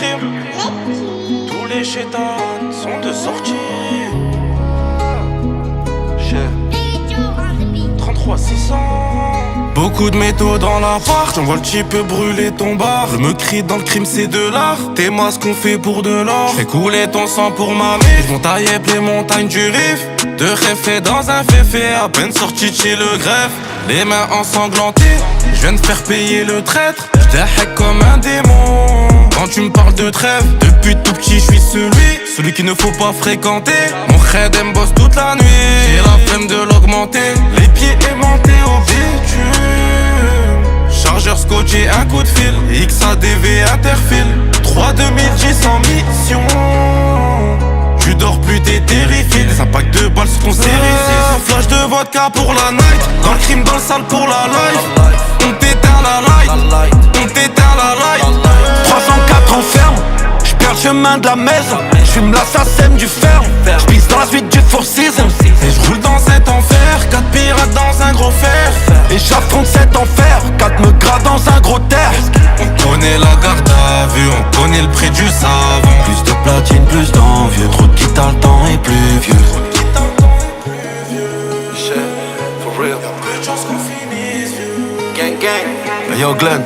crime. Tous les chétans sont de sortie. 33 600. Beaucoup de métaux dans l'appart, j'envoie le type brûler ton bar. Je me crie dans le crime, c'est de l'art. T'es moi ce qu'on fait pour de l'or. J'fais couler ton sang pour ma mère. J'monte à Yep les montagnes du Rif. De rêve dans un féfé, à peine sorti de chez le greffe. Les mains ensanglantées, je viens de faire payer le traître. J'd'hack comme un démon. Quand tu me parles de trêve, depuis tout petit je suis celui qu'il ne faut pas fréquenter. Mon khedem bosse toute la nuit, j'ai la flemme de l'augmenter. Les pieds aimantés au bitume. Chargeur scotché, un coup de fil. XADV interfile. 3 2010 en mission. Tu dors plus, t'es terrifié. Des impacts de balles sur ton série. Flash de vodka pour la night. Dans le crime, dans le sale pour la life. On t'éteint la light. On t'éteint la light. 304 en ferme, j'perds le chemin de la maison. J'fume l'assassin du ferme, j'pisse dans la suite du Four Seasons. Et j'roule dans cet enfer, 4 pirates dans un gros fer. Et j'affronte cet enfer, 4 me gras dans un gros terre. On connaît la garde à vue, on connaît le prix du savon. Plus de platine, plus d'envieux, trop de quitte le temps est plus vieux. For real. Y'a peu de chance qu'on finisse vieux. Gang gang. Hey yo Glenn,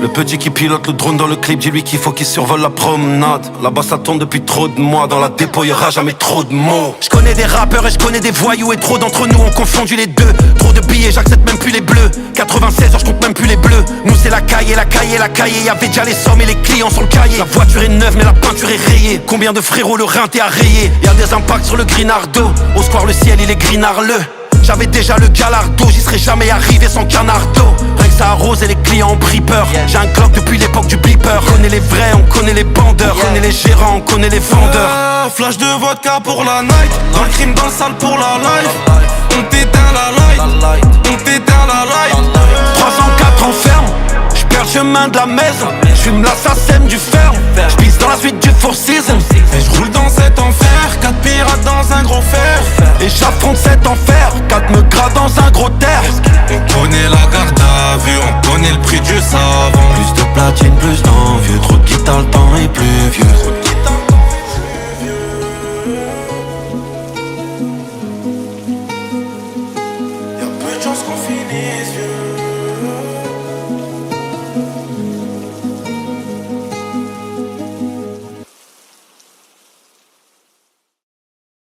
le petit qui pilote le drone dans le clip, dis-lui qu'il faut qu'il survole la promenade. Là-bas ça tourne depuis trop de mois, dans la dépôt y'aura jamais trop de mots. Je connais des rappeurs et je connais des voyous, et trop d'entre nous ont confondu les deux. Trop de billets, j'accepte même plus les bleus. 96 heures, je compte même plus les bleus. Nous c'est la cahier, la cahier, la cahier. Y'avait déjà les sommes et les clients sur le cahier. La voiture est neuve mais la peinture est rayée. Combien de frérots le rein t'est arrayé. Y'a des impacts sur le Grinardo. Au square le ciel il est grinarleux. J'avais déjà le galardo, j'y serais jamais arrivé sans canardo. Rien que ça arrose et les clients ont pris peur. J'ai un Glock depuis l'époque du beeper. On connaît les vrais, on connaît les bandeurs. On connaît les gérants, on connaît les vendeurs. Flash de vodka pour la night. Dans le crime, dans le sale pour la life. On t'éteint la light. On t'éteint la light. 304 en ferme, j'perds le chemin de la maison. J'fume l'assassin du ferme, j'pisse dans la suite du Four Seasons. Et j'roule dans cet enfer, 4 pirates dans un gros fer. Et j'affronte cet enfer, 4 me gras dans un gros terre. On connaît la garde à vue, on connaît le prix du savon. Plus de platine, plus d'envieux, trop de quitte le temps est plus vieux. Y'a peu de chance qu'on finisse vieux.